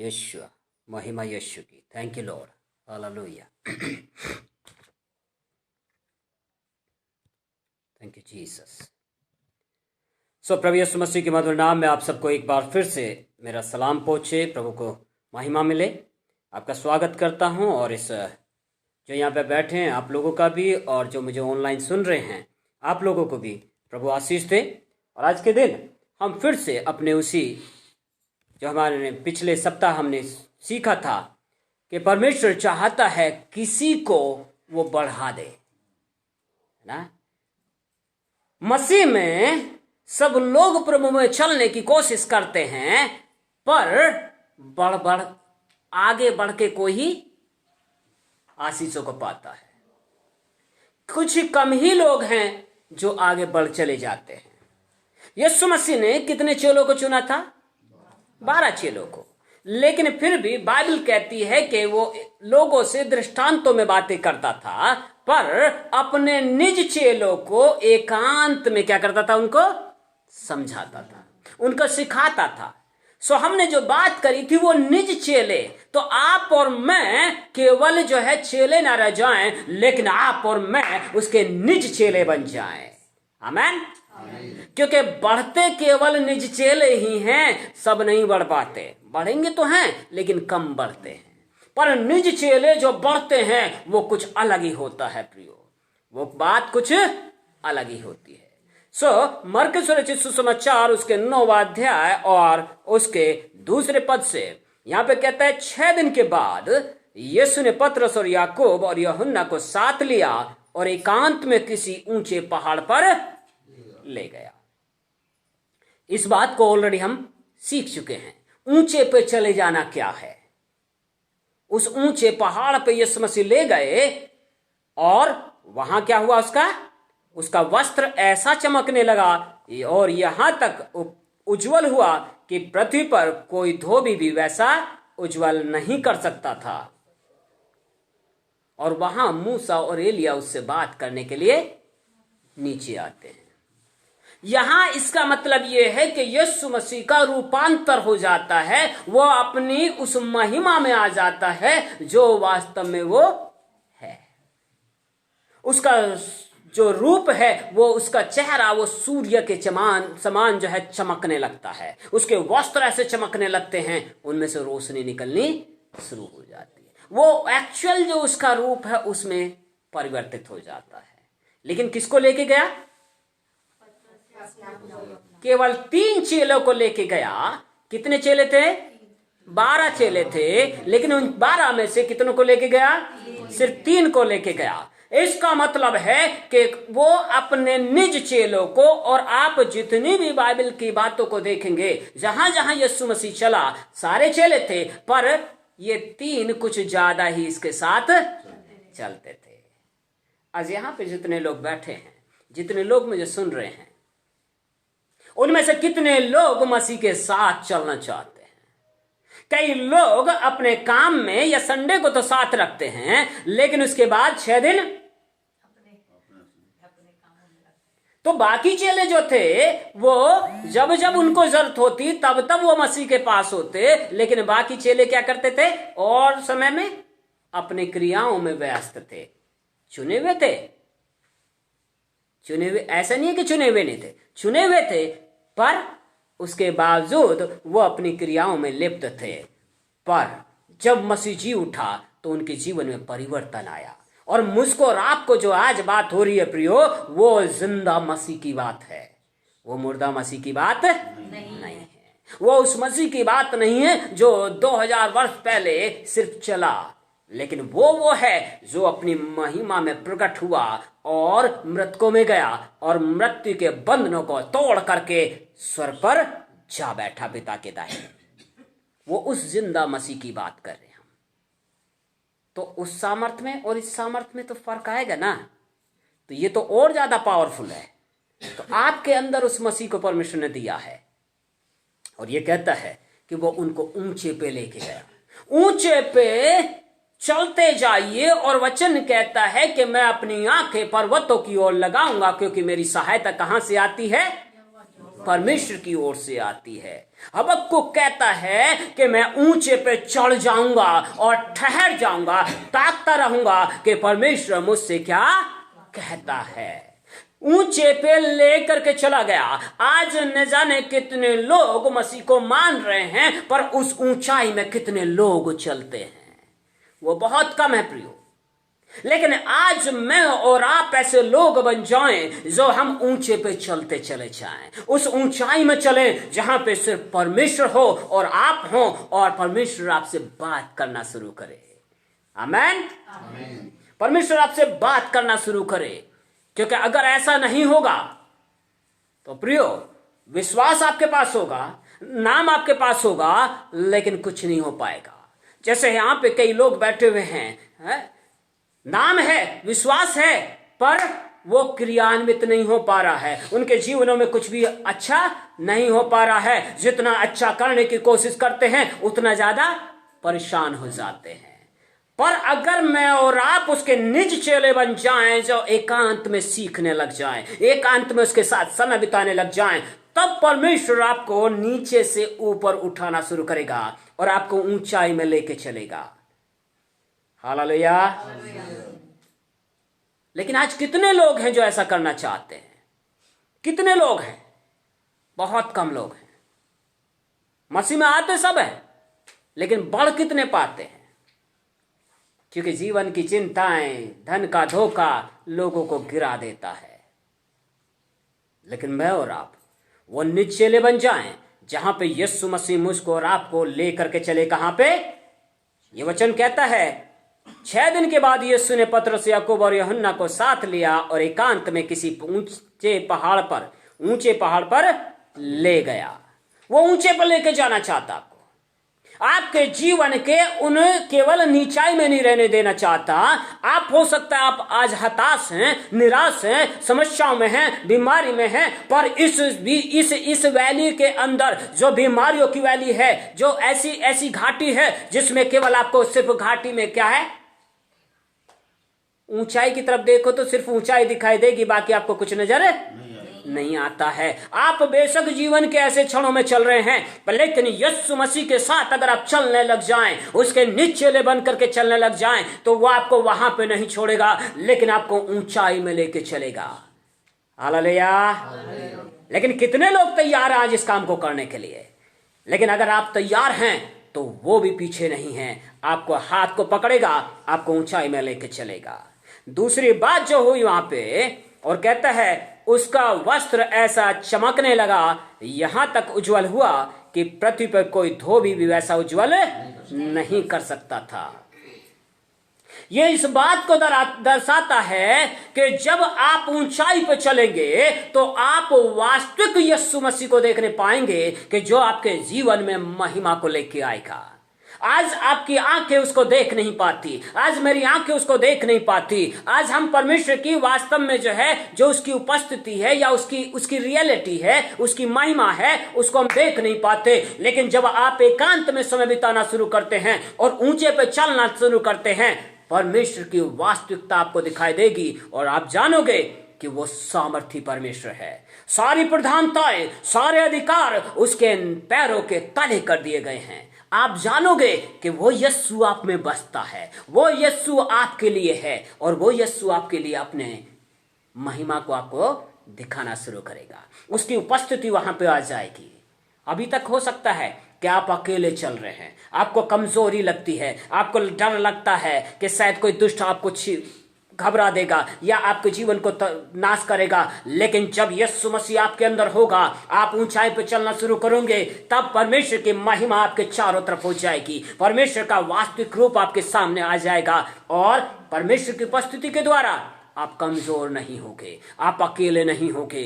यीशु, महिमा यीशु की। Thank you lord, hallelujah. Thank you Jesus. So प्रभु यीशु मसीह के मधुर नाम में आप सबको एक बार फिर से मेरा सलाम पहुंचे, प्रभु को महिमा मिले। आपका स्वागत करता हूं और इस जो यहाँ पे बैठे हैं आप लोगों का भी, और जो मुझे ऑनलाइन सुन रहे हैं आप लोगों को भी प्रभु आशीष दे। और आज के दिन हम फिर से अपने उसी जो हमारे पिछले सप्ताह हमने सीखा था कि परमेश्वर चाहता है किसी को वो बढ़ा दे, है ना। मसीह में सब लोग प्रभु में चलने की कोशिश करते हैं, पर आगे बढ़ के कोई ही आशीषों को पाता है। कुछ कम ही लोग हैं जो आगे बढ़ चले जाते हैं। यीशु मसीह ने कितने चेलों को चुना था? 12 चेलों को। लेकिन फिर भी बाइबल कहती है कि वो लोगों से दृष्टांतों में बातें करता था, पर अपने निज चेलों को एकांत में क्या करता था? उनको समझाता था, उनको सिखाता था। सो हमने जो बात करी थी वो निज चेले। तो आप और मैं केवल जो है चेले ना रह जाएं, लेकिन आप और मैं उसके निज चेले बन जाएं। आमीन। क्योंकि बढ़ते केवल निज चेले ही हैं, सब नहीं बढ़ पाते। बढ़ेंगे तो हैं लेकिन कम बढ़ते हैं। पर निज चेले जो बढ़ते हैं वो कुछ अलग ही होता है प्रियो, वो बात कुछ अलग ही होती है। मरकुस रचित सुसमाचार उसके 9वां अध्याय और उसके 2 पद से यहां पे कहता है, 6 दिन के बाद यीशु ने पतरस और याकूब और यूहन्ना को साथ लिया और एकांत में किसी ऊंचे पहाड़ पर ले गया। इस बात को ऑलरेडी हम सीख चुके हैं। ऊंचे पे चले जाना क्या है? उस ऊंचे पहाड़ पे यीशु मसीह ले गए और वहां क्या हुआ? उसका वस्त्र ऐसा चमकने लगा और यहां तक उज्जवल हुआ कि पृथ्वी पर कोई धोबी भी वैसा उज्जवल नहीं कर सकता था। और वहां मूसा और एलिया उससे बात करने के लिए नीचे आते हैं। यहां इसका मतलब यह है कि यीशु मसीह का रूपांतर हो जाता है, वो अपनी उस महिमा में आ जाता है जो वास्तव में वो है। उसका जो रूप है, वो उसका चेहरा वो सूर्य के समान जो है चमकने लगता है। उसके वस्त्र ऐसे चमकने लगते हैं, उनमें से रोशनी निकलनी शुरू हो जाती है। वो एक्चुअल जो उसका रूप है उसमें परिवर्तित हो जाता है। लेकिन किसको लेके गया? केवल 3 चेलों को लेके गया। कितने चेले थे? 12 चेले थे, लेकिन उन 12 में से कितनों को लेके गया? सिर्फ 3 को लेके गया। इसका मतलब है कि वो अपने निज चेलों को, और आप जितनी भी बाइबल की बातों को देखेंगे, जहां जहां यीशु मसीह चला सारे चेले थे, पर ये 3 कुछ ज्यादा ही इसके साथ चलते थे। आज यहां पे जितने लोग बैठे हैं, जितने लोग मुझे सुन रहे हैं, उनमें से कितने लोग मसीह के साथ चलना चाहते हैं? कई लोग अपने काम में या संडे को तो साथ रखते हैं, लेकिन उसके बाद 6 दिन तो बाकी चेले जो थे वो जब जब उनको जरूरत होती तब तब वो मसीह के पास होते। लेकिन बाकी चेले क्या करते थे? और समय में अपने क्रियाओं में व्यस्त थे। चुने हुए थे, चुने हुए, ऐसा नहीं है कि चुने हुए नहीं थे, चुने हुए थे, पर उसके बावजूद वो अपनी क्रियाओं में लिप्त थे। पर जब मसीह जी उठा तो उनके जीवन में परिवर्तन आया। और मुझको और आपको जो आज बात हो रही है प्रियो, वो जिंदा मसीह की बात है, वो मुर्दा मसीह की बात नहीं है। वो उस मसीह की बात नहीं है जो 2000 वर्ष पहले सिर्फ चला, लेकिन वो है जो अपनी महिमा में प्रकट हुआ और मृतकों में गया और मृत्यु के बंधनों को तोड़ करके स्वर पर जा बैठा पिता के दाहिने। वो उस जिंदा मसीह की बात कर रहे हैं। तो उस सामर्थ में और इस सामर्थ में तो फर्क आएगा ना। तो ये तो और ज्यादा पावरफुल है। तो आपके अंदर उस मसीह को परमेश्वर ने दिया है, और ये कहता है कि वो उनको ऊंचे पे लेके गया। ऊंचे पे चलते जाइए, और वचन कहता है कि मैं अपनी आंखें पर्वतों की ओर लगाऊंगा, क्योंकि मेरी सहायता कहां से आती है? परमेश्वर की ओर से आती है। हबक्कुक कहता है कि मैं ऊंचे पे चढ़ जाऊंगा और ठहर जाऊंगा, ताकता रहूंगा कि परमेश्वर मुझसे क्या कहता है। ऊंचे पे लेकर के चला गया। आज न जाने कितने लोग मसीह को मान रहे हैं, पर उस ऊंचाई में कितने लोग चलते हैं वो बहुत कम है प्रियो। लेकिन आज मैं और आप ऐसे लोग बन जाएं जो हम ऊंचे पे चलते चले जाएं, उस ऊंचाई में चलें जहां पे सिर्फ परमेश्वर हो और आप हो, और परमेश्वर आपसे बात करना शुरू करे। आमेन। परमेश्वर आपसे बात करना शुरू करे, क्योंकि अगर ऐसा नहीं होगा तो प्रियो, विश्वास आपके पास होगा, नाम आपके पास होगा, लेकिन कुछ नहीं हो पाएगा। जैसे यहां पे कई लोग बैठे हुए हैं, नाम है, विश्वास है, पर वो क्रियान्वित नहीं हो पा रहा है। उनके जीवनों में कुछ भी अच्छा नहीं हो पा रहा है। जितना अच्छा करने की कोशिश करते हैं उतना ज्यादा परेशान हो जाते हैं। पर अगर मैं और आप उसके निज चेले बन जाएं, जो एकांत में सीखने लग जाएं, एकांत में उसके साथ समय बिताने लग जाएं, तब परमेश्वर आपको नीचे से ऊपर उठाना शुरू करेगा और आपको ऊंचाई में लेके चलेगा। हालेलुया। लेकिन आज कितने लोग हैं जो ऐसा करना चाहते हैं? कितने लोग हैं? बहुत कम लोग हैं। मसीह में आते सब है, लेकिन बढ़ कितने पाते हैं? क्योंकि जीवन की चिंताएं, धन का धोखा लोगों को गिरा देता है। लेकिन मैं और आप वो निज चेले बन जाएं जहां पे यीशु मसीह मुझको और आपको लेकर के चले। कहां पे? ये वचन कहता है 6 दिन के बाद यीशु ने पतरस, याकूब और यूहन्ना को साथ लिया और एकांत में किसी ऊंचे पहाड़ पर ले गया। वो ऊंचे पर लेके जाना चाहता आपको। आपके जीवन के उन केवल नीचाई में नहीं रहने देना चाहता। आप हो सकता है आप आज हताश हैं, निराश हैं, समस्याओं में हैं, बीमारी में हैं, पर इस वैली के अंदर जो बीमारियों की वैली है, जो ऐसी घाटी है जिसमें केवल आपको सिर्फ घाटी में क्या है, ऊंचाई की तरफ देखो तो सिर्फ ऊंचाई दिखाई देगी, बाकी आपको कुछ नजर नहीं आता है। आप बेशक जीवन के ऐसे क्षणों में चल रहे हैं, पर लेकिन यीशु मसीह के साथ अगर आप चलने लग जाएं, उसके नीचे बन करके चलने लग जाएं, तो वो आपको वहां पे नहीं छोड़ेगा, लेकिन आपको ऊंचाई में लेके चलेगा। हालेलुया। लेकिन कितने लोग तैयार हैं आज इस काम को करने के लिए? लेकिन अगर आप तैयार हैं तो वो भी पीछे नहीं है, आपको हाथ को पकड़ेगा, आपको ऊंचाई में लेके चलेगा। दूसरी बात जो हुई वहां पे, और कहता है उसका वस्त्र ऐसा चमकने लगा, यहां तक उज्जवल हुआ कि पृथ्वी पर कोई धोबी भी वैसा उज्जवल नहीं कर सकता था। यह इस बात को दर्शाता है कि जब आप ऊंचाई पर चलेंगे तो आप वास्तविक यीशु मसीह को देखने पाएंगे कि जो आपके जीवन में महिमा को लेके आएगा। आज आपकी आंखें उसको देख नहीं पाती, आज मेरी आंखें उसको देख नहीं पाती। आज हम परमेश्वर की वास्तव में जो है, जो उसकी उपस्थिति है या उसकी रियलिटी है, उसकी महिमा है, उसको हम देख नहीं पाते। लेकिन जब आप एकांत में समय बिताना शुरू करते हैं और ऊंचे पे चलना शुरू करते हैं, परमेश्वर की वास्तविकता आपको दिखाई देगी और आप जानोगे कि वो सामर्थी परमेश्वर है। सारी प्रधानताएं, सारे अधिकार उसके पैरों के तले कर दिए गए हैं। आप जानोगे कि वो यीशु आप में बसता है, वो यीशु आपके लिए है, और वो यीशु आपके लिए अपने महिमा को आपको दिखाना शुरू करेगा। उसकी उपस्थिति वहां पे आ जाएगी। अभी तक हो सकता है कि आप अकेले चल रहे हैं, आपको कमजोरी लगती है, आपको डर लगता है कि शायद कोई दुष्ट आपको घबरा देगा या आपके जीवन को नाश करेगा। लेकिन जब यीशु मसीह आपके अंदर होगा, आप ऊंचाई पर चलना शुरू करोगे, तब परमेश्वर की महिमा आपके चारों तरफ हो जाएगी, परमेश्वर का वास्तविक रूप आपके सामने आ जाएगा, और परमेश्वर की उपस्थिति के द्वारा आप कमजोर नहीं होगे, आप अकेले नहीं होगे।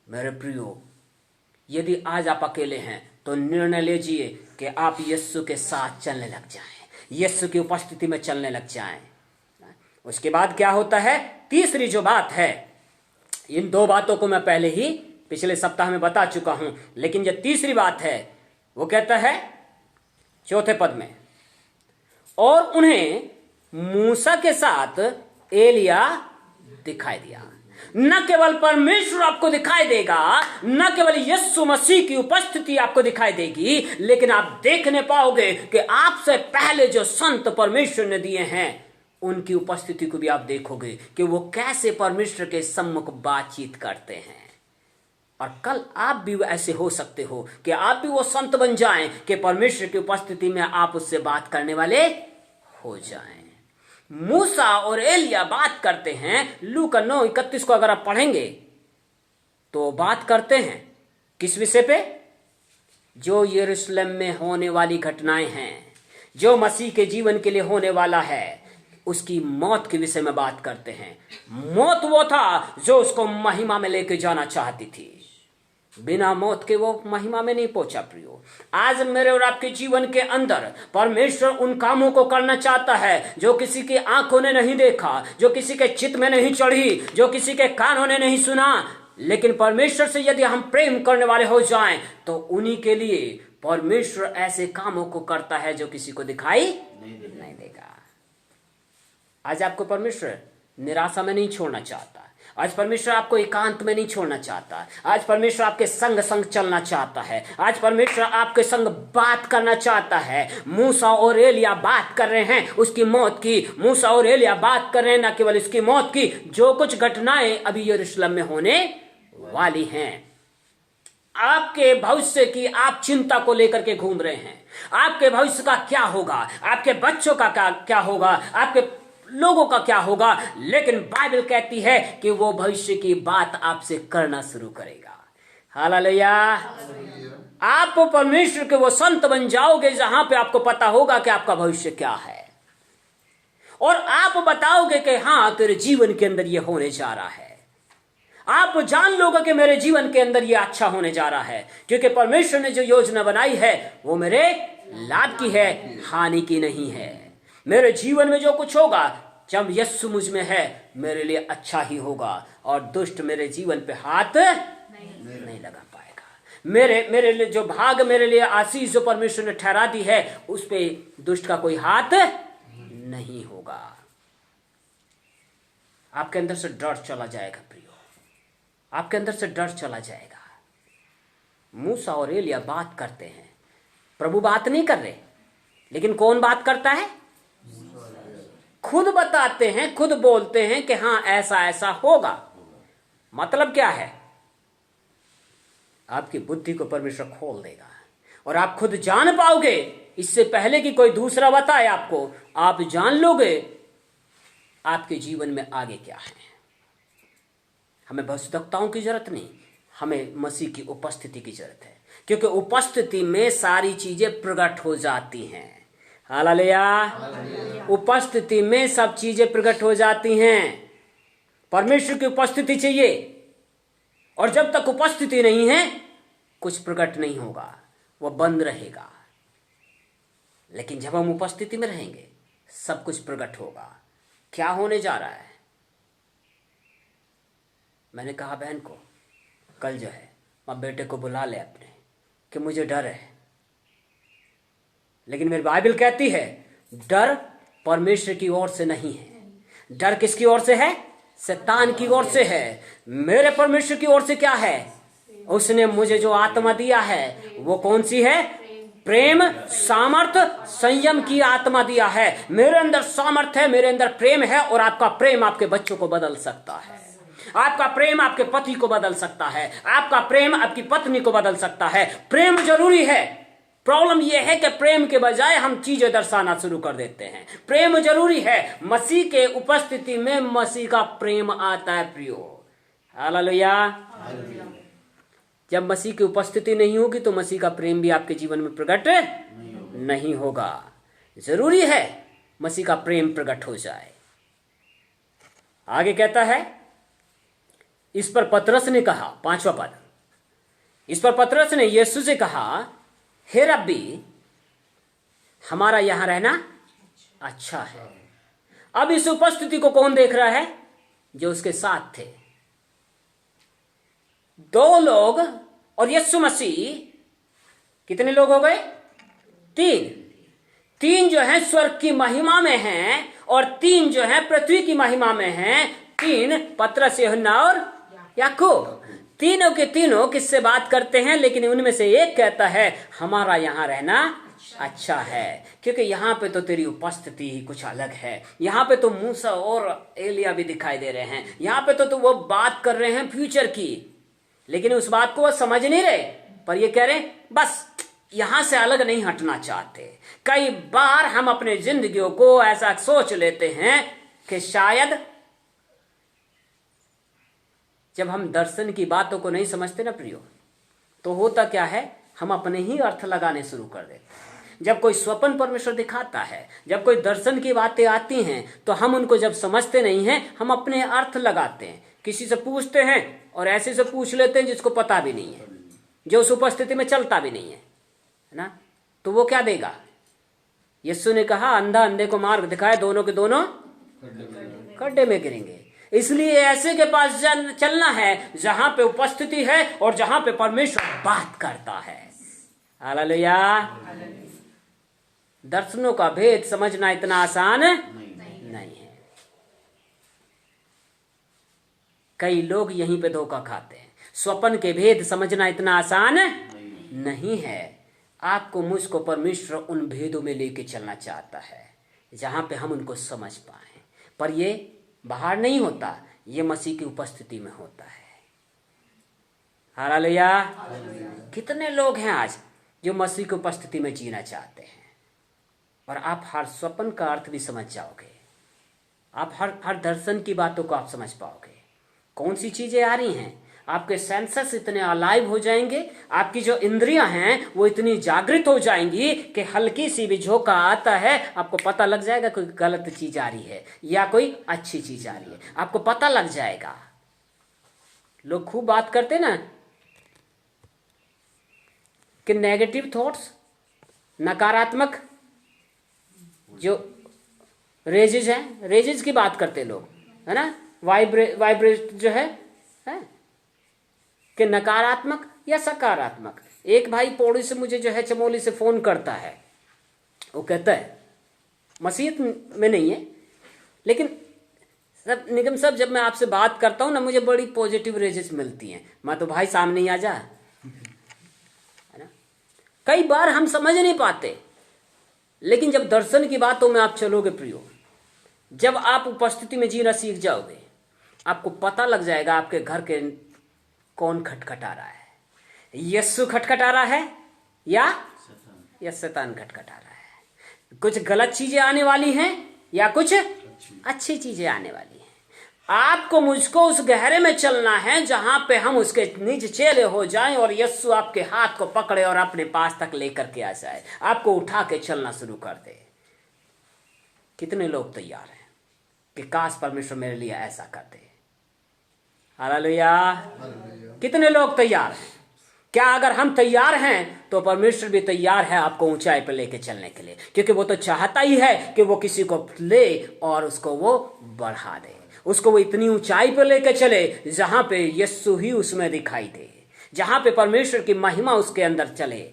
मेरे प्रियो, यदि आज आप अकेले हैं तो निर्णय लीजिए कि आप यीशु के साथ चलने लग जाएं, यीशु की उपस्थिति में चलने लग जाएं। उसके बाद क्या होता है? तीसरी जो बात है, इन 2 बातों को मैं पहले ही पिछले सप्ताह में बता चुका हूं, लेकिन जो तीसरी बात है वो कहता है 4 पद में, और उन्हें मूसा के साथ एलिया दिखाई दिया। न केवल परमेश्वर आपको दिखाई देगा, न केवल यीशु मसीह की उपस्थिति आपको दिखाई देगी, लेकिन आप देखने पाओगे कि आपसे पहले जो संत परमेश्वर ने दिए हैं उनकी उपस्थिति को भी आप देखोगे कि वो कैसे परमेश्वर के सम्मुख बातचीत करते हैं। और कल आप भी ऐसे हो सकते हो कि आप भी वो संत बन जाएं कि परमेश्वर की उपस्थिति में आप उससे बात करने वाले हो जाएं। मूसा और एलिया बात करते हैं। लूका 9:31 को अगर आप पढ़ेंगे तो बात करते हैं किस विषय पे? जो यरूशलेम में होने वाली घटनाएं हैं, जो मसीह के जीवन के लिए होने वाला है, उसकी मौत के विषय में बात करते हैं। मौत वो था जो उसको महिमा में लेके जाना चाहती थी, बिना मौत के वो महिमा में नहीं पहुंचा। प्रियो, आज मेरे और आपके जीवन के अंदर परमेश्वर उन कामों को करना चाहता है जो किसी की आंखों ने नहीं देखा, जो किसी के चित्त में नहीं चढ़ी, जो किसी के कानों ने नहीं सुना। लेकिन परमेश्वर से यदि हम प्रेम करने वाले हो जाएं तो उन्हीं के लिए परमेश्वर ऐसे कामों को करता है जो किसी को दिखाई नहीं देगा। आज आपको परमेश्वर निराशा में नहीं छोड़ना चाहता। आज परमेश्वर आपको एकांत में नहीं छोड़ना चाहता। आज परमेश्वर आपके संग संग चलना चाहता है। आज परमेश्वर आपके संग बात करना चाहता है। मूसा और एलिया बात कर रहे हैं उसकी मौत की। मूसा और एलिया बात कर रहे हैं न केवल उसकी मौत की, जो कुछ घटनाएं अभी यरूशलेम में होने वाली हैं। आपके भविष्य की आप चिंता को लेकर के घूम रहे हैं। आपके भविष्य का क्या होगा, आपके बच्चों का क्या होगा, आपके लोगों का क्या होगा, लेकिन बाइबल कहती है कि वो भविष्य की बात आपसे करना शुरू करेगा। हालेलुया। आप परमेश्वर के वो संत बन जाओगे जहां पे आपको पता होगा कि आपका भविष्य क्या है, और आप बताओगे कि हाँ, तेरे जीवन के अंदर ये होने जा रहा है। आप जान लोगे कि मेरे जीवन के अंदर ये अच्छा होने जा रहा है, क्योंकि परमेश्वर ने जो योजना बनाई है वो मेरे लाभ की है, हानि की नहीं है। मेरे जीवन में जो कुछ होगा, जब यीशु मुझ में है, मेरे लिए अच्छा ही होगा, और दुष्ट मेरे जीवन पे हाथ नहीं लगा पाएगा। मेरे लिए जो भाग, मेरे लिए आशीष जो परमेश्वर ने ठहरा दी है, उस पे दुष्ट का कोई हाथ नहीं होगा। आपके अंदर से डर चला जाएगा प्रियो, आपके अंदर से डर चला जाएगा। मूसा और एलिया बात करते हैं, प्रभु बात नहीं कर रहे, लेकिन कौन बात करता है? खुद बताते हैं, खुद बोलते हैं कि हाँ ऐसा ऐसा होगा। मतलब क्या है? आपकी बुद्धि को परमेश्वर खोल देगा और आप खुद जान पाओगे, इससे पहले कि कोई दूसरा बताए आपको, आप जान लोगे आपके जीवन में आगे क्या है। हमें भविष्यवक्ताओं की जरूरत नहीं, हमें मसीह की उपस्थिति की जरूरत है, क्योंकि उपस्थिति में सारी चीजें प्रकट हो जाती हैं। हालेलुया। उपस्थिति में सब चीजें प्रकट हो जाती हैं। परमेश्वर की उपस्थिति चाहिए, और जब तक उपस्थिति नहीं है कुछ प्रकट नहीं होगा, वो बंद रहेगा। लेकिन जब हम उपस्थिति में रहेंगे सब कुछ प्रकट होगा। क्या होने जा रहा है? मैंने कहा बहन को कल जो है, मां बेटे को बुला ले अपने, कि मुझे डर है। लेकिन मेरी बाइबल कहती है डर परमेश्वर की ओर से नहीं है। डर किसकी ओर से है? शैतान की ओर से है। मेरे परमेश्वर की ओर से क्या है? उसने मुझे जो आत्मा दिया है वो कौन सी है? प्रेम, सामर्थ, संयम की आत्मा दिया है। मेरे अंदर सामर्थ है, मेरे अंदर प्रेम है, और आपका प्रेम आपके बच्चों को बदल सकता है। आपका प्रेम आपके पति को बदल सकता है, आपका प्रेम आपकी पत्नी को बदल सकता है। प्रेम जरूरी है। प्रॉब्लम यह है कि प्रेम के बजाय हम चीजें दर्शाना शुरू कर देते हैं। प्रेम जरूरी है। मसीह के उपस्थिति में मसीह का प्रेम आता है प्रियो। हालेलुया। जब मसीह की उपस्थिति नहीं होगी तो मसीह का प्रेम भी आपके जीवन में प्रकट नहीं होगा। जरूरी है मसीह का प्रेम प्रकट हो जाए। आगे कहता है, इस पर पतरस ने कहा, 5वां पद, इस पर पतरस ने यीशु से कहा, हे रब्बी, हमारा यहां रहना अच्छा है। अब इस उपस्थिति को कौन देख रहा है? जो उसके साथ थे, 2 लोग और यीशु मसीह। कितने लोग हो गए? 3 जो है स्वर्ग की महिमा में हैं, और 3 जो है पृथ्वी की महिमा में हैं। तीन, पतरस, यूहन्ना और याकूब, तीनों के तीनों किससे बात करते हैं, लेकिन उनमें से एक कहता है हमारा यहाँ रहना अच्छा है, क्योंकि यहाँ पे तो तेरी उपस्थिति ही कुछ अलग है। यहाँ पे तो मूसा और एलिया भी दिखाई दे रहे हैं, यहाँ पे तो वो बात कर रहे हैं फ्यूचर की, लेकिन उस बात को वो समझ नहीं रहे, पर ये कह रहे बस यहां से अलग नहीं हटना चाहते। कई बार हम अपने जिंदगियों को ऐसा सोच लेते हैं कि शायद जब हम दर्शन की बातों को नहीं समझते ना प्रियो, तो होता क्या है, हम अपने ही अर्थ लगाने शुरू कर देते हैं। जब कोई स्वप्न परमेश्वर दिखाता है, जब कोई दर्शन की बातें आती हैं, तो हम उनको जब समझते नहीं हैं, हम अपने अर्थ लगाते हैं। किसी से पूछते हैं और ऐसे से पूछ लेते हैं जिसको पता भी नहीं है, जो उस उपस्थिति में चलता भी नहीं है ना, तो वो क्या देगा। यीशु ने कहा अंधा अंधे को मार्ग दिखाए, दोनों के दोनों खड्डे में गिरेंगे। इसलिए ऐसे के पास चलना है जहां पे उपस्थिति है और जहां पे परमेश्वर बात करता है। हालेलुया। दर्शनों का भेद समझना इतना आसान नहीं है। कई लोग यहीं पे धोखा खाते हैं। स्वप्न के भेद समझना इतना आसान नहीं है। आपको मुझको परमेश्वर उन भेदों में लेके चलना चाहता है जहां पे हम उनको समझ पाए, पर ये बाहर नहीं होता, ये मसीह की उपस्थिति में होता है। हालेलुया। कितने लोग हैं आज जो मसीह की उपस्थिति में जीना चाहते हैं, और आप हर स्वप्न का अर्थ भी समझ जाओगे, आप हर दर्शन की बातों को आप समझ पाओगे। कौन सी चीजें आ रही हैं, आपके सेंसस इतने अलाइव हो जाएंगे, आपकी जो इंद्रियां हैं वो इतनी जागृत हो जाएंगी कि हल्की सी भी झोंका आता है, आपको पता लग जाएगा कोई गलत चीज आ रही है या कोई अच्छी चीज आ रही है, आपको पता लग जाएगा। लोग खूब बात करते ना कि नेगेटिव थॉट्स, नकारात्मक जो रेजेज हैं, रेजेज की बात करते लोग, है ना, वाइब्रेट जो है कि नकारात्मक या सकारात्मक। एक भाई पौड़ी से मुझे जो है चमोली से फोन करता है, वो कहता है मसीहत में नहीं है, लेकिन सब निगम सब जब मैं आपसे बात करता हूं ना, मुझे बड़ी पॉजिटिव रेजेस मिलती हैं। मैं तो भाई सामने ही आ जा, है ना। कई बार हम समझ नहीं पाते, लेकिन जब दर्शन की बातों में आप चलोगे प्रियो, जब आप उपस्थिति में जीना सीख जाओगे, आपको पता लग जाएगा आपके घर के कौन खटखटा रहा है, यीशु खटखटा रहा है या शैतान खटखटा रहा है। कुछ गलत चीजें आने वाली हैं या कुछ अच्छी चीजें आने वाली हैं। आपको मुझको उस गहरे में चलना है जहां पे हम उसके निज चेले हो जाएं और यीशु आपके हाथ को पकड़े और अपने पास तक लेकर के आ जाए, आपको उठा के चलना शुरू कर दे। कितने लोग तैयार हैं कि काश परमेश्वर मेरे लिए ऐसा कर दे। हालेलुया। कितने लोग तैयार हैं? क्या अगर हम तैयार हैं तो परमेश्वर भी तैयार है आपको ऊंचाई पर लेके चलने के लिए, क्योंकि वो तो चाहता ही है कि वो किसी को ले और उसको वो बढ़ा दे, उसको वो इतनी ऊंचाई पर लेके चले जहां पे यीशु ही उसमें दिखाई दे, जहां पे परमेश्वर की महिमा उसके अंदर चले।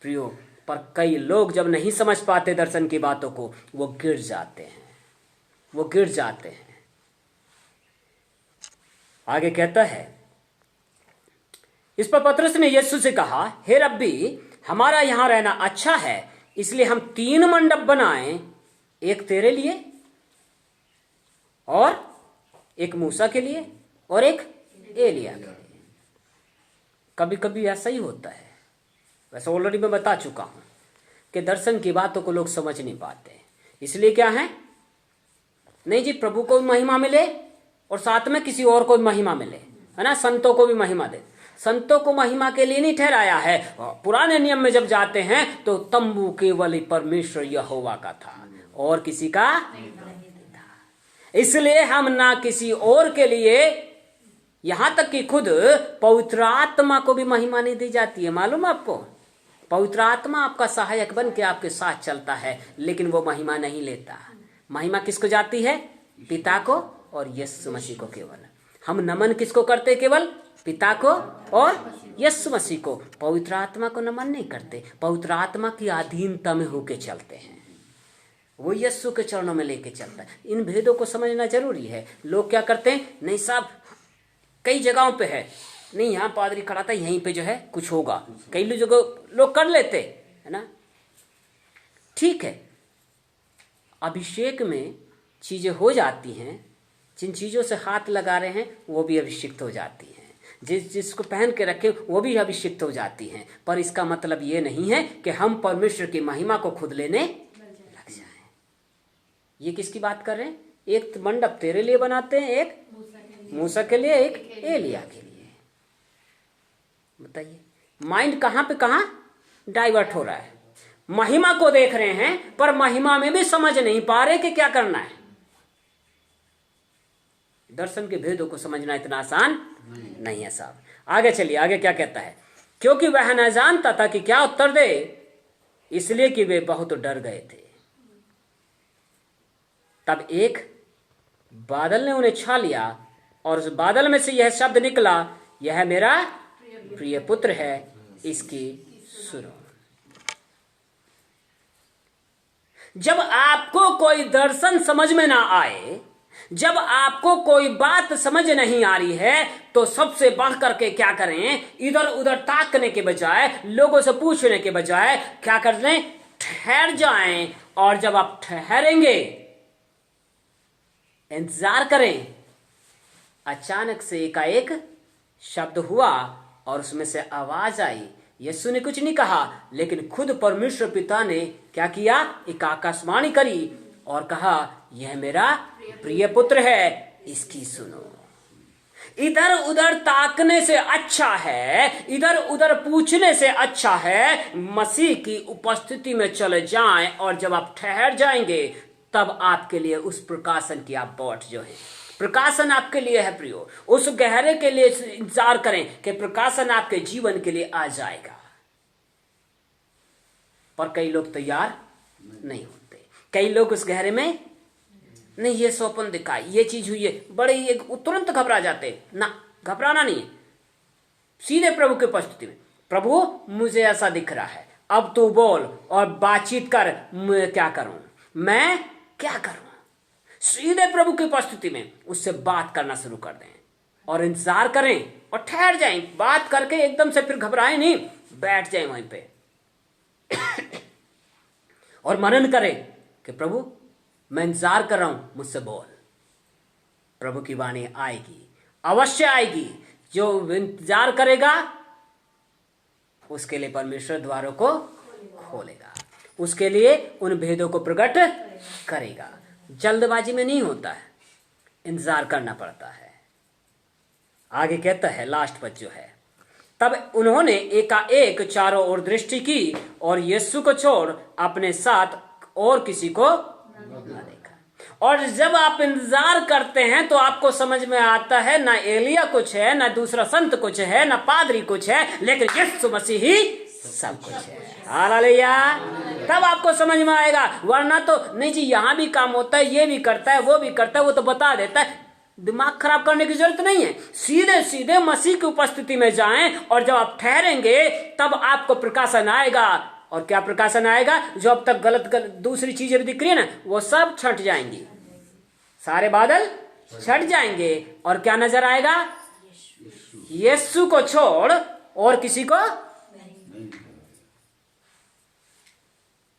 प्रियो, पर कई लोग जब नहीं समझ पाते दर्शन की बातों को, वो गिर जाते हैं। आगे कहता है, इस पर पतरस ने यीशु से कहा, हे रब्बी, हमारा यहां रहना अच्छा है, इसलिए हम 3 मंडप बनाएं, एक तेरे लिए और एक मूसा के लिए और एक एलिया के लिए। कभी कभी ऐसा ही होता है। वैसे ऑलरेडी मैं बता चुका हूं कि दर्शन की बातों को लोग समझ नहीं पाते, इसलिए क्या है, नहीं जी प्रभु को भी महिमा मिले और साथ में किसी और को भी महिमा मिले, है ना, संतों को भी महिमा दे। संतों को महिमा के लिए नहीं ठहराया है। पुराने नियम में जब जाते हैं तो तंबू केवल परमेश्वर यहोवा का था और किसी का नहीं था। इसलिए हम ना किसी और के लिए, यहां तक कि खुद पवित्र आत्मा को भी महिमा नहीं दी जाती है। मालूम आपको, पवित्र आत्मा आपका सहायक बन के आपके साथ चलता है, लेकिन वो महिमा नहीं लेता। महिमा किसको जाती है? पिता को और यीशु मसीह को केवल। हम नमन किसको करते? केवल पिता को और यीशु मसीह को। पवित्र आत्मा को नमन नहीं करते, पवित्र आत्मा की अधीनता में होके चलते हैं। वो यीशु के चरणों में लेके चलता है। इन भेदों को समझना जरूरी है। लोग क्या करते हैं, नहीं साहब कई जगहों पे है, नहीं यहाँ पादरी खड़ा था, यहीं पे जो है कुछ होगा, कई जगह लोग कर लेते है ना। ठीक है, अभिषेक में चीजें हो जाती हैं, जिन चीजों से हाथ लगा रहे हैं वो भी अभिषिक्त हो जाती हैं, जिसको पहन के रखे वो भी अभिषिक्त हो जाती हैं। पर इसका मतलब ये नहीं है कि हम परमेश्वर की महिमा को खुद लेने लग जाएं। ये किसकी बात कर रहे हैं? एक मंडप तेरे लिए बनाते हैं, एक मूसा के लिए, एक एलिया के लिए। बताइए माइंड कहां पे कहां डाइवर्ट हो रहा है। महिमा को देख रहे हैं पर महिमा में भी समझ नहीं पा रहे कि क्या करना है। दर्शन के भेदों को समझना इतना आसान नहीं है साहब। आगे चलिए, आगे क्या कहता है? क्योंकि वह न जानता था कि क्या उत्तर दे, इसलिए कि वे बहुत डर गए थे। तब एक बादल ने उन्हें छा लिया और उस बादल में से यह शब्द निकला, यह मेरा प्रिय पुत्र है, इसकी सुनो। जब आपको कोई दर्शन समझ में ना आए, जब आपको कोई बात समझ नहीं आ रही है, तो सबसे बढ़ करके क्या करें? इधर उधर ताकने के बजाय, लोगों से पूछने के बजाय क्या कर लें? ठहर जाएं। और जब आप ठहरेंगे, इंतजार करें। अचानक से एकाएक शब्द हुआ और उसमें से आवाज आई। यीशु ने कुछ नहीं कहा, लेकिन खुद परमेश्वर पिता ने क्या किया? एक आकाशवाणी करी और कहा, यह मेरा प्रिय पुत्र है, इसकी सुनो। इधर उधर ताकने से अच्छा है, इधर उधर पूछने से अच्छा है, मसीह की उपस्थिति में चले जाएं। और जब आप ठहर जाएंगे, तब आपके लिए उस प्रकाशन की आप बाट जो है, प्रकाशन आपके लिए है प्रियो। उस गहरे के लिए इंतजार करें कि प्रकाशन आपके जीवन के लिए आ जाएगा। पर कई लोग तैयार नहीं होते। कई लोग उस गहरे में नहीं, ये सोपन दिखा, ये चीज हुई है, बड़े ये तुरंत घबरा जाते ना। घबराना नहीं है, सीधे प्रभु की उपस्थिति में, प्रभु मुझे ऐसा दिख रहा है, अब तू बोल और बातचीत कर, मैं क्या करूं, मैं क्या करूं। सीधे प्रभु की उपस्थिति में उससे बात करना शुरू कर दें और इंतजार करें और ठहर जाएं। बात करके एकदम से फिर घबराएं नहीं, बैठ जाएं वहीं पे और मनन करें कि प्रभु मैं इंतजार कर रहा हूं, मुझसे बोल। प्रभु की वाणी आएगी, अवश्य आएगी। जो इंतजार करेगा उसके लिए परमेश्वर द्वारों को खोलेगा, उसके लिए उन भेदों को प्रकट करेगा। जल्दबाजी में नहीं होता है, इंतजार करना पड़ता है। आगे कहता है लास्ट पद जो है, तब उन्होंने एकाएक चारों ओर दृष्टि की और यीशु को छोड़ अपने साथ और किसी को न देखा। और जब आप इंतजार करते हैं तो आपको समझ में आता है ना एलिया कुछ है, ना दूसरा संत कुछ है, ना पादरी कुछ है, लेकिन यीशु मसीह ही सब कुछ है। हालेलुया। तब आपको समझ में आएगा। वरना तो नहीं जी, यहां भी काम होता है, ये भी करता है, वो भी करता है, वो तो बता देता है। दिमाग खराब करने की जरूरत नहीं है। सीधे सीधे मसीह की उपस्थिति में जाएं और जब आप ठहरेंगे तब आपको प्रकाशन आएगा। और क्या प्रकाशन आएगा? जो अब तक गलत दूसरी चीजें भी दिख रही है ना, वो सब छट जाएंगी, सारे बादल छट जाएंगे और क्या नजर आएगा? यीशु को छोड़ और किसी को।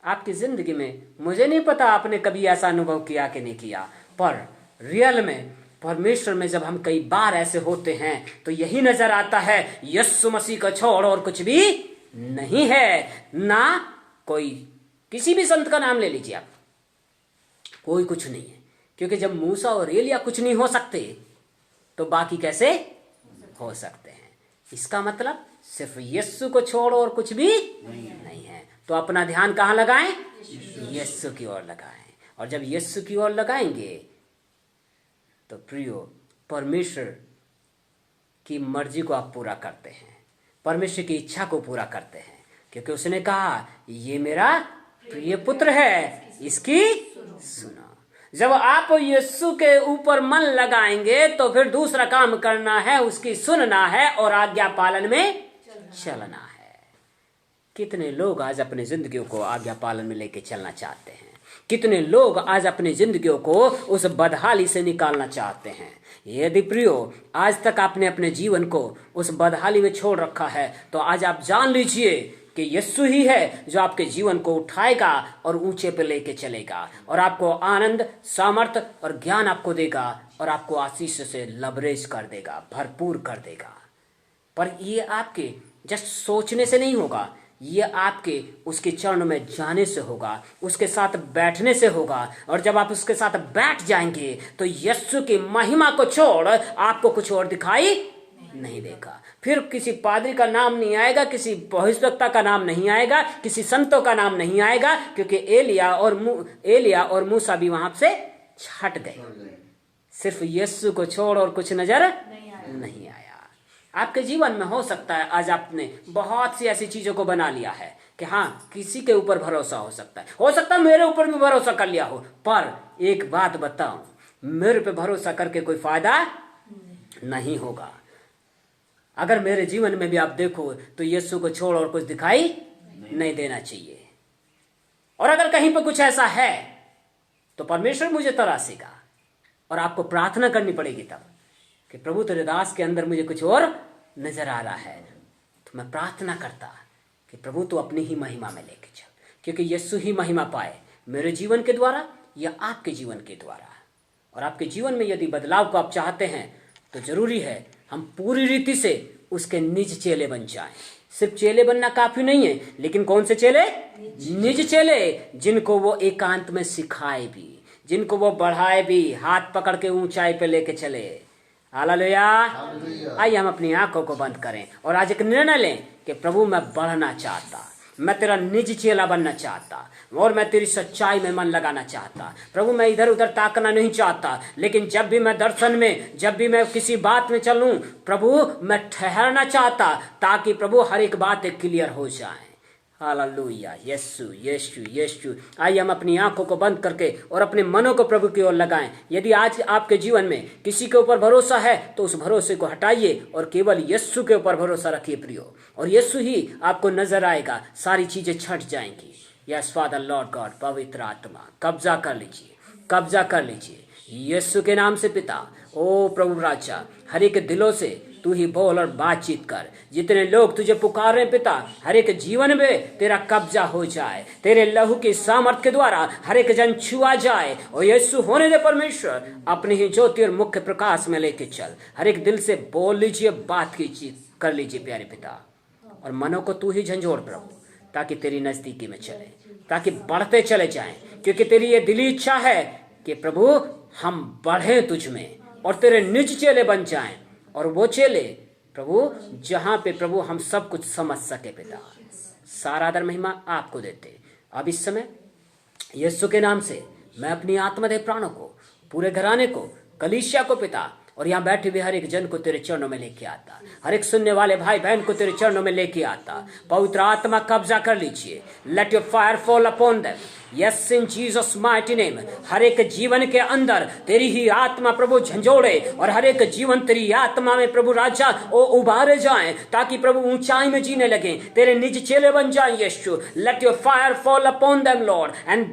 आपकी जिंदगी में मुझे नहीं पता आपने कभी ऐसा अनुभव किया कि नहीं किया, पर रियल में परमेश्वर में जब हम कई बार ऐसे होते हैं तो यही नजर आता है, यीशु मसीह को छोड़ और कुछ भी नहीं है। ना कोई, किसी भी संत का नाम ले लीजिए आप, कोई कुछ नहीं है। क्योंकि जब मूसा और एलिया कुछ नहीं हो सकते तो बाकी कैसे हो सकते हैं? इसका मतलब सिर्फ यीशु को छोड़ और कुछ भी नहीं है। तो अपना ध्यान कहां लगाएं? यीशु की ओर लगाएं। और जब यीशु की ओर लगाएंगे तो प्रियो, परमेश्वर की मर्जी को आप पूरा करते हैं, परमेश्वर की इच्छा को पूरा करते हैं। क्योंकि उसने कहा, ये मेरा प्रिय पुत्र है, इसकी सुनो। जब आप यीशु के ऊपर मन लगाएंगे तो फिर दूसरा काम करना है, उसकी सुनना है और आज्ञा पालन में चलना है। कितने लोग आज अपनी जिंदगी को आज्ञा पालन में लेके चलना चाहते हैं? कितने लोग आज अपनी जिंदगियों को उस बदहाली से निकालना चाहते हैं। यदि प्रियो आज तक आपने अपने जीवन को उस बदहाली में छोड़ रखा है, तो आज आप जान लीजिए कि यीशु ही है जो आपके जीवन को उठाएगा और ऊंचे पे लेके चलेगा, और आपको आनंद, सामर्थ और ज्ञान आपको देगा, और आपको आशीष से लबरेज कर देगा, भरपूर कर देगा। पर ये आपके जस्ट सोचने से नहीं होगा, ये आपके उसके चरणों में जाने से होगा, उसके साथ बैठने से होगा। और जब आप उसके साथ बैठ जाएंगे तो यीशु की महिमा को छोड़ आपको कुछ और दिखाई नहीं देगा। फिर किसी पादरी का नाम नहीं आएगा, किसी भविष्यवक्ता का नाम नहीं आएगा, किसी संतों का नाम नहीं आएगा, क्योंकि एलिया और मूसा भी वहां से छट गए। सिर्फ यीशु को छोड़ और कुछ नजर नहीं आया। आपके जीवन में हो सकता है आज आपने बहुत सी ऐसी चीजों को बना लिया है कि हाँ, किसी के ऊपर भरोसा हो सकता है मेरे ऊपर भी भरोसा कर लिया हो, पर एक बात बताऊं, मेरे पे भरोसा करके कोई फायदा नहीं होगा। अगर मेरे जीवन में भी आप देखो तो यीशु को छोड़ और कुछ दिखाई नहीं देना चाहिए। और अगर कहीं पर कुछ ऐसा है तो परमेश्वर मुझे तरासेगा, और आपको प्रार्थना करनी पड़ेगी तब कि प्रभु तेरे दास के अंदर मुझे कुछ और नजर आ रहा है। तो मैं प्रार्थना करता कि प्रभु तू अपनी ही महिमा में लेके चल, क्योंकि यीशु ही महिमा पाए मेरे जीवन के द्वारा या आपके जीवन के द्वारा। और आपके जीवन में यदि बदलाव को आप चाहते हैं तो जरूरी है हम पूरी रीति से उसके निज चेले बन जाएं। सिर्फ चेले बनना काफी नहीं है, लेकिन कौन से चेले? निज चेले, जिनको वो एकांत में सिखाए भी, जिनको वो बढ़ाए भी, हाथ पकड़ के ऊंचाई पे लेके चले। हालेलुया। आइए हम अपनी आंखों को बंद करें और आज एक निर्णय लें कि प्रभु मैं बढ़ना चाहता, मैं तेरा निज चेला बनना चाहता, और मैं तेरी सच्चाई में मन लगाना चाहता। प्रभु मैं इधर उधर ताकना नहीं चाहता, लेकिन जब भी मैं दर्शन में, जब भी मैं किसी बात में चलूं, प्रभु मैं ठहरना चाहता, ताकि प्रभु हर एक बात क्लियर हो जाए। हालेलुया। यीशु यीशु यीशु। आइए हम अपनी आंखों को बंद करके और अपने मनों को प्रभु की ओर लगाएं। यदि आज आपके जीवन में किसी के ऊपर भरोसा है तो उस भरोसे को हटाइए और केवल यीशु के ऊपर भरोसा रखिए प्रियो, और यीशु ही आपको नजर आएगा, सारी चीजें छट जाएंगी। यस फादर लॉर्ड गॉड, पवित्र आत्मा कब्जा कर लीजिए, कब्जा कर लीजिए यीशु के नाम से। पिता ओ प्रभु राजा, हर एक दिलों से तू ही बोल और बातचीत कर। जितने लोग तुझे पुकार रहे हैं पिता, हर एक जीवन में तेरा कब्जा हो जाए, तेरे लहू की सामर्थ के द्वारा हर एक जन छुआ जाए। और यीशु होने दे परमेश्वर, अपनी ही ज्योति और मुख्य प्रकाश में लेके चल। हर एक दिल से बोल लीजिए, बात कीजिए, कर लीजिए प्यारे पिता, और मनों को तू ही झंझोड़ प्रभु, ताकि तेरी नजदीकी में चले, ताकि बढ़ते चले जाएं, क्योंकि तेरी ये दिली इच्छा है कि प्रभु हम बढ़े तुझ में और तेरे निज चेले बन जाएं, और वो चेले प्रभु जहां पे प्रभु हम सब कुछ समझ सके। पिता सारा आदर महिमा आपको देते। अब इस समय यीशु के नाम से मैं अपनी आत्मदेह प्राणों को, पूरे घराने को, कलीसिया को पिता, और यहाँ बैठे हुए हर एक जन को तेरे चरणों में लेके आता, हर एक सुनने वाले भाई बहन को तेरे चरणों में लेके आता। पवित्र आत्मा कब्जा कर लीजिए। Let your fire fall upon them. Yes in Jesus mighty name. हर एक जीवन के अंदर तेरी ही आत्मा प्रभु झंझोड़े, और हर एक जीवन तेरी आत्मा में प्रभु राजा ओ उभारे जाएं, ताकि प्रभु ऊंचाई में जीने लगे, तेरे निज चेले बन जाएं। Yeshu let your fire fall upon them lord and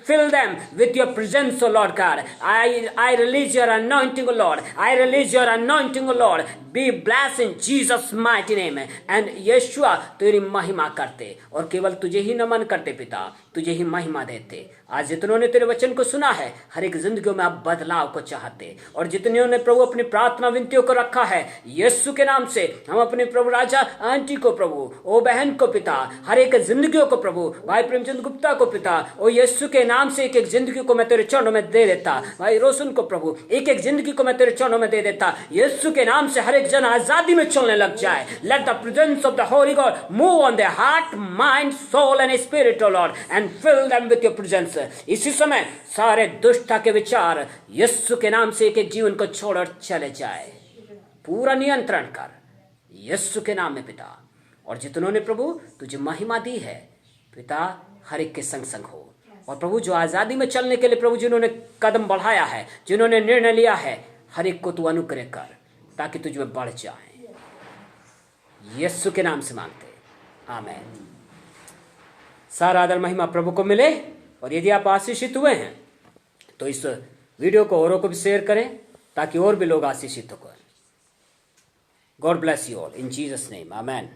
fill them with your presence, O Lord God. I release your anointing, O Lord. I release your anointing, O Lord. Be blessed in Jesus mighty name. And यीशुआ तेरी महिमा करते और केवल तुझे ही नमन करते पिता, तुझे ही महिमा देते। आज जितनों ने तेरे वचन को सुना है, हर एक जिंदगियों में आप बदलाव को चाहते, और जितनों ने प्रभु अपनी प्रार्थना विनतियों को रखा है यीशु के नाम से, हम अपने प्रभु राजा आंटी को प्रभु, ओ बहन को पिता, हर एक जिंदगियों को प्रभु, भाई प्रेमचंद गुप्ता को पिता, ओ यीशु के नाम से एक एक जिंदगी को मैं तेरे चरणों में दे देता। भाई रोशन को प्रभु, एक एक जिंदगी को मैं तेरे चरणों में दे देता। यीशु के नाम से हर एक जन आजादी में चलने लग जाए। Let the presence of the holy God move on their heart, mind, soul and spirit, O lord, and fill them with your presence. इसी समय सारे दुष्टता के विचार यीशु के नाम से एक एक जीवन को छोड़ चले जाए। पूरा नियंत्रण कर यीशु के नाम में पिता। और जितनों ने प्रभु तुझे महिमा दी है पिता, हर एक के संग संग हो। और प्रभु जो आजादी में चलने के लिए प्रभु जिन्होंने कदम बढ़ाया है, जिन्होंने निर्णय लिया है, हर एक को तू अनुग्रह कर, ताकि तुझ में बढ़ जाए। यीशु के नाम से मांगते, आमीन। सारा आदर महिमा प्रभु को मिले। और यदि आप आशीषित हुए हैं तो इस वीडियो को औरों को भी शेयर करें ताकि और भी लोग आशीषित हो। God bless you all in Jesus name, amen.